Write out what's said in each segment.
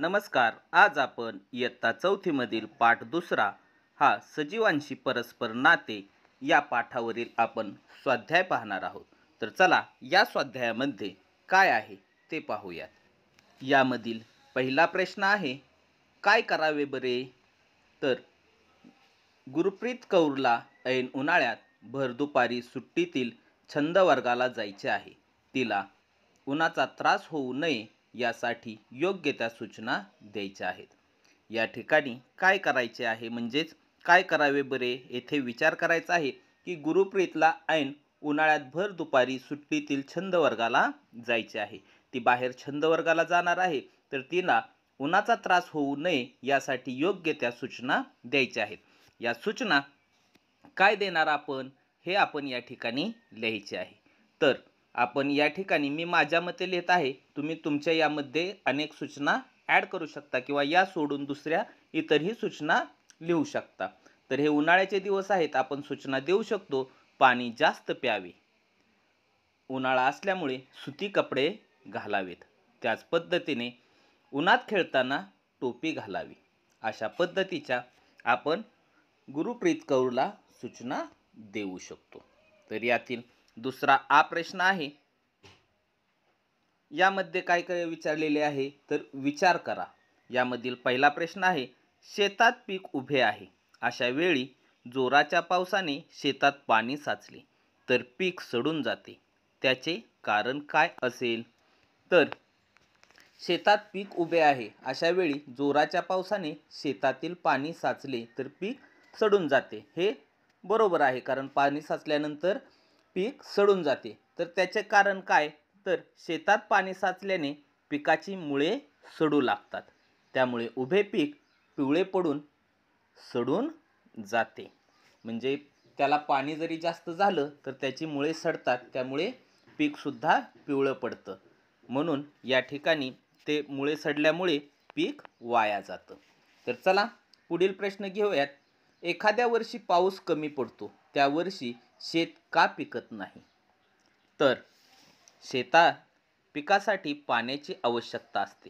नमस्कार. आज आपण इयत्ता 4थी मधील पाठ दुसरा हा सजीवांशी परस्पर नाते या पाठावरील आपण स्वाध्याय पाहणार आहोत. तर चला या स्वाध्यायामध्ये काय आहे ते पाहूयात. यामधील पहिला प्रश्न आहे, काय करावे बरे? तर गुरप्रीत कौरला ऐन उन्हाळ्यात भर दुपारी सुट्टीतील छंद वर्गाला जायचे आहे. तिला उन्हाचा त्रास होऊ नये यासाठी योग्य त्या सूचना द्यायच्या आहेत. या ठिकाणी काय करायचे आहे म्हणजेच काय करावे बरे येथे विचार करायचा आहे की गुरप्रीतला ऐन उन्हाळ्यात भर दुपारी सुट्टीतील छंद वर्गाला जायचे आहे. ती बाहेर छंद वर्गाला जाणार आहे, तर तिला उन्हाचा त्रास होऊ नये यासाठी योग्य त्या सूचना द्यायच्या आहेत. या सूचना काय देणार आपण हे आपण या ठिकाणी लिहायचे आहे. तर आपण या ठिकाणी मी माझ्या मते लिहित आहे, तुम्ही तुमच्या यामध्ये अनेक सूचना ॲड करू शकता किंवा या सोडून दुसऱ्या इतरही सूचना लिहू शकता. तर हे उन्हाळ्याचे दिवस आहेत, आपण सूचना देऊ शकतो. पाणी जास्त प्यावे, उन्हाळा असल्यामुळे सुती कपडे घालावेत, त्याच पद्धतीने उन्हात खेळताना टोपी घालावी. अशा पद्धतीच्या आपण गुरप्रीत कौरला सूचना देऊ शकतो. तर यातील दुसरा आ प्रश्न आहे, यामध्ये काय काय विचारलेले आहे तर विचार करा. यामधील पहिला प्रश्न आहे, शेतात पीक उभे आहे, अशा वेळी जोराच्या पावसाने शेतात पाणी साचले तर पीक सडून जाते, त्याचे कारण काय असेल? तर शेतात पीक उभे आहे, अशा वेळी जोराच्या पावसाने शेतातील पाणी साचले तर पीक सडून जाते. हे बरोबर आहे, कारण पाणी साचल्यानंतर पीक सडून जाते. तर त्याचे कारण काय? तर शेतात पाणी साचल्याने पिकाची मुळे सडू लागतात, त्यामुळे उभे पीक पिवळे पडून सडून जाते. म्हणजे त्याला पाणी जरी जास्त झालं तर त्याची मुळे सडतात, त्यामुळे पीक सुद्धा पिवळं पडतं. म्हणून या ठिकाणी ते मुळे सडल्यामुळे पीक वाया जातं. तर चला पुढील प्रश्न घेऊयात. एखाद्या वर्षी पाऊस कमी पडतो, त्या वर्षी शेत का पिकत नाही? तर शेतात पिकासाठी पाण्याची आवश्यकता असते.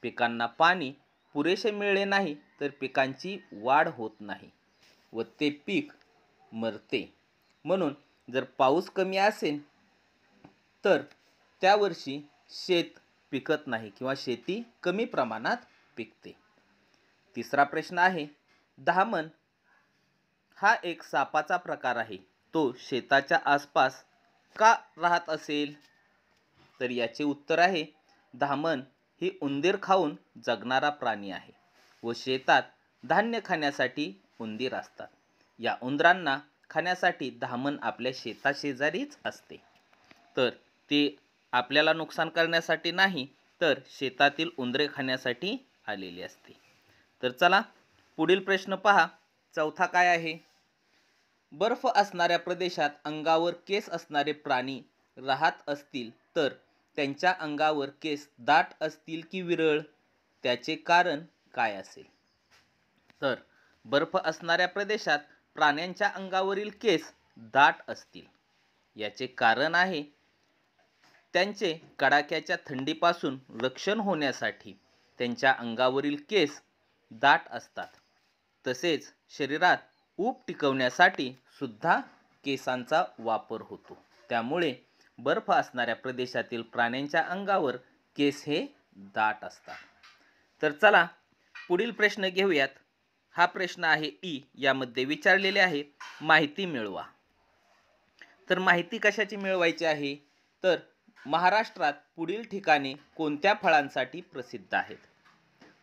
पिकांना पाणी पुरेसे मिळाले नाही तर पिकांची वाढ होत नाही व ते पीक मरते. म्हणून जर पाऊस कमी असेल तर त्या वर्षी शेत पिकत नाही किंवा शेती कमी प्रमाणात पिकते. तिसरा प्रश्न आहे, धामण हा एक सापाचा प्रकार आहे, तो शेताच्या आसपास का राहत असेल? तर याचे उत्तर आहे, धामण ही उंदीर खाऊन जगणारा प्राणी आहे व शेतात धान्य खाण्यासाठी उंदीर असतात. या उंदरांना खाण्यासाठी धामण आपल्या शेताशेजारीच असते. तर ते आपल्याला नुकसान करण्यासाठी नाही, तर शेतातील उंदरे खाण्यासाठी आलेली असते. तर चला पुढील प्रश्न पहा. चौथा काय आहे? बर्फ असणाऱ्या प्रदेशात अंगावर केस असणारे प्राणी राहत असतील तर त्यांच्या अंगावर केस दाट असतील की विरळ? त्याचे कारण काय असेल? तर बर्फ असणाऱ्या प्रदेशात प्राण्यांच्या अंगावरील केस दाट असतील. याचे कारण आहे, त्यांचे कडाक्याच्या थंडीपासून रक्षण होण्यासाठी त्यांच्या अंगावरील केस दाट असतात. तसेच शरीरात ऊब टिकवण्यासाठी सुद्धा केसांचा वापर होतो. त्यामुळे बर्फ असणाऱ्या प्रदेशातील प्राण्यांच्या अंगावर केस हे दाट असतात. तर चला पुढील प्रश्न घेऊयात. हा प्रश्न आहे ई. यामध्ये विचारलेले आहे, माहिती मिळवा. तर माहिती कशाची मिळवायची आहे? तर महाराष्ट्रात पुढील ठिकाणे कोणत्या फळांसाठी प्रसिद्ध आहेत?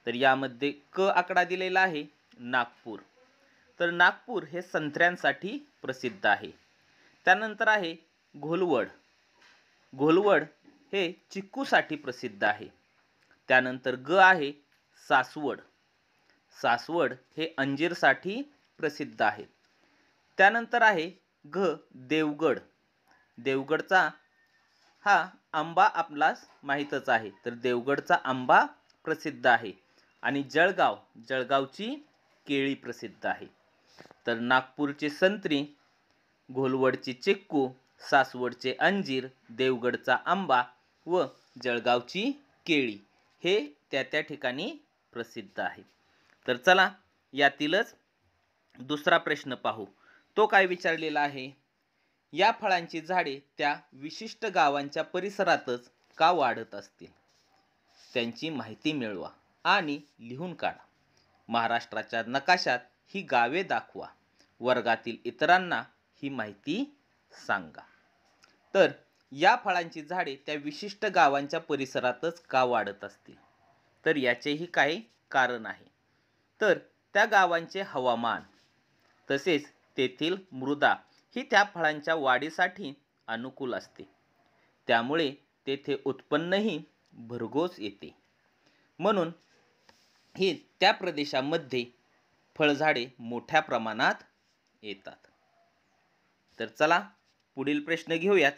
तर यामध्ये क आकडा दिलेला आहे, नागपूर. तर नागपूर हे संत्र्यांसाठी प्रसिद्ध आहे. त्यानंतर आहे घोलवड. घोलवड हे चिक्कूसाठी प्रसिद्ध आहे. त्यानंतर ग आहे सासवड. सासवड हे अंजीरसाठी प्रसिद्ध आहे. त्यानंतर आहे घ देवगड. देवगडचा हा आंबा आपणास माहीतच आहे, तर देवगडचा आंबा प्रसिद्ध आहे. आणि जळगाव, जळगावची केळी प्रसिद्ध आहे. तर नागपूरचे संत्री, घोलवडचे चिक्कू, सासवडचे अंजीर, देवगडचा आंबा व जळगावची केळी हे त्या त्या ठिकाणी प्रसिद्ध आहे. तर चला यातीलच दुसरा प्रश्न पाहू. तो काय विचारलेला आहे, या फळांची झाडे त्या विशिष्ट गावांच्या परिसरातच का वाढत असतील, त्यांची माहिती मिळवा आणि लिहून काढा. महाराष्ट्राच्या नकाशात ही गावे दाखवा. वर्गातील इतरांना ही माहिती सांगा. तर या फळांची झाडे त्या विशिष्ट गावांच्या परिसरातच का वाढत असतील, तर याचेही काही कारण आहे. तर त्या गावांचे हवामान तसेच तेथील मृदा ही त्या फळांच्या वाढीसाठी अनुकूल असते. त्यामुळे तेथे उत्पन्नही भरघोस येते. म्हणून ही त्या प्रदेशामध्ये फळझाडे मोठ्या प्रमाणात येतात. तर चला पुढील प्रश्न घेऊयात.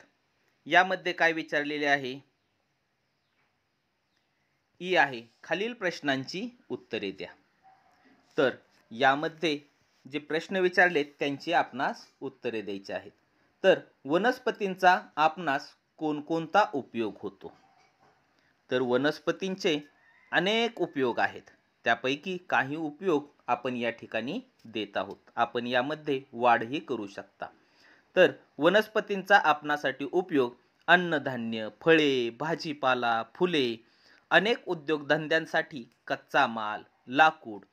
यामध्ये काय विचारलेले आहे, ई आहे, खालील प्रश्नांची उत्तरे द्या. तर यामध्ये जे प्रश्न विचारलेत त्यांची आपणास उत्तरे द्यायची आहेत. तर वनस्पतींचा आपणास कोणकोणता उपयोग होतो, तर वनस्पतींचे अनेक उपयोग आहेत. त्यापैकी काही उपयोग आपण या ठिकाणी देत आहोत. आपण यामध्ये वाढही करू शकता. तर वनस्पतींचा आपणासाठी उपयोग अन्नधान्य, फळे, भाजीपाला, फुले, अनेक उद्योगधंद्यांसाठी कच्चा माल, लाकूड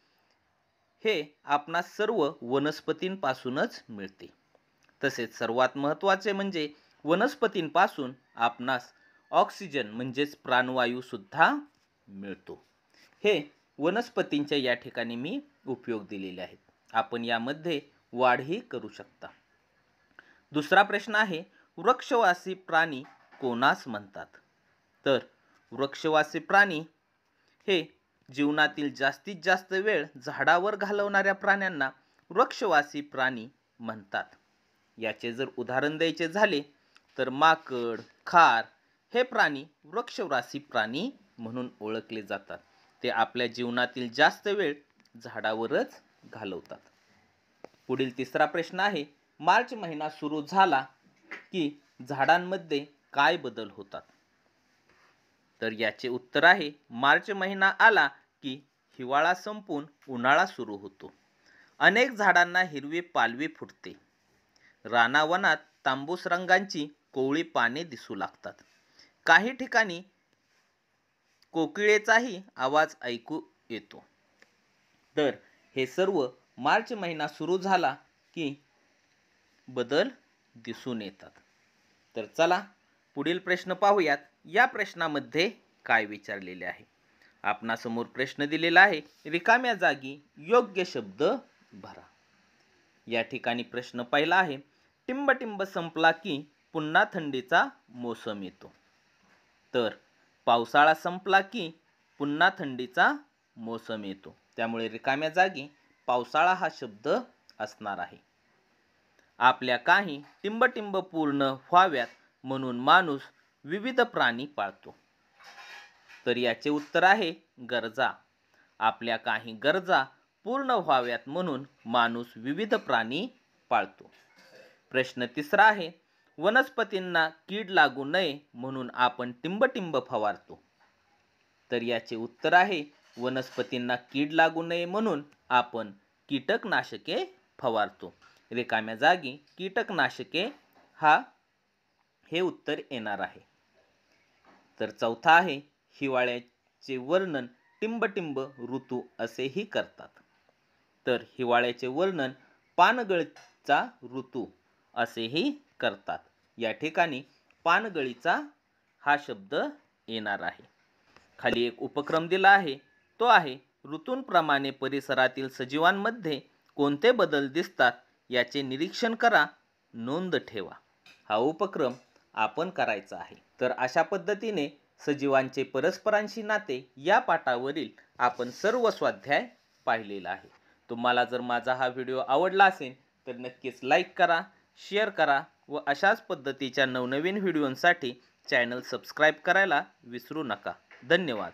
हे आपणास सर्व वनस्पतींपासूनच मिळते. तसेच सर्वात महत्त्वाचे म्हणजे वनस्पतींपासून आपणास ऑक्सिजन म्हणजेच प्राणवायू सुद्धा मिळतो. हे वनस्पतींच्या या ठिकाणी मी उपयोग दिलेले आहेत. आपण यामध्ये वाढही करू शकता. दुसरा प्रश्न आहे, वृक्षवासी प्राणी कोणास म्हणतात, तर वृक्षवासी प्राणी हे जीवनातील जास्तीत जास्त वेळ झाडावर घालवणाऱ्या प्राण्यांना वृक्षवासी प्राणी म्हणतात. याचे जर उदाहरण द्यायचे झाले तर माकड, खार हे प्राणी वृक्षवासी प्राणी म्हणून ओळखले जातात. ते आपल्या जीवनातील जास्त वेळ झाडावरच घालवतात. पुढील तिसरा प्रश्न आहे, मार्च महिना सुरू झाला की झाडांमध्ये काय बदल होतात, तर याचे उत्तर आहे, मार्च महिना आला की हिवाळा संपून उन्हाळा सुरू होतो. अनेक झाडांना हिरवी पालवी फुटते. रानावनात तांबूस रंगांची कोवळी पाने दिसू लागतात. काही ठिकाणी कोकिळेचाही आवाज ऐकू येतो. तर हे सर्व मार्च महिना सुरू झाला की बदल दिसून येतात. तर चला पुढील प्रश्न पाहूयात. या प्रश्नामध्ये काय विचारलेले आहे. आपणासमोर प्रश्न दिलेला आहे, रिकाम्या जागी योग्य शब्द भरा. या ठिकाणी प्रश्न पहिला आहे, टिंबटिंब संपला की पुन्हा थंडीचा मोसम येतो. तर पावसाळा संपला की पुन्हा थंडीचा मोसम येतो. त्यामुळे रिकाम्या जागी पावसाळा हा शब्द असणार आहे. आपल्या काही टिंबटिंब पूर्ण व्हाव्यात म्हणून माणूस विविध प्राणी पाळतो. तर याचे उत्तर आहे गरजा. आपल्या काही गरजा पूर्ण व्हाव्यात म्हणून माणूस विविध प्राणी पाळतो. प्रश्न तिसरा आहे, वनस्पतींना कीड लागू नये म्हणून आपण टिंबटिंब फवारतो. तर याचे उत्तर आहे, वनस्पतींना कीड लागू नये म्हणून आपण कीटकनाशके फवारतो. रिकाम्या जागी कीटकनाशके हे उत्तर येणार आहे. तर चौथा आहे, हिवाळ्याचे वर्णन टिंबटिंब ऋतू असेही करतात. तर हिवाळ्याचे वर्णन पानगळीचा ऋतू असेही करतात. या ठिकाणी पानगळीचा हा शब्द येणार आहे. खाली एक उपक्रम दिला आहे, तो आहे ऋतूंप्रमाणे परिसरातील सजीवांमध्ये कोणते बदल दिसतात याचे निरीक्षण करा, नोंद ठेवा. हा उपक्रम आपण करायचा आहे. तर अशा पद्धतीने सजीवांचे परस्परांशी नाते या पाठावरील आपण सर्व स्वाध्याय पाहिलेला आहे. तुम्हाला जर माझा हा व्हिडिओ आवडला असेल तर नक्कीच लाईक करा, शेअर करा व अशाच पद्धतीच्या नवनवीन व्हिडिओंसाठी चॅनल सबस्क्राईब करायला विसरू नका. धन्यवाद.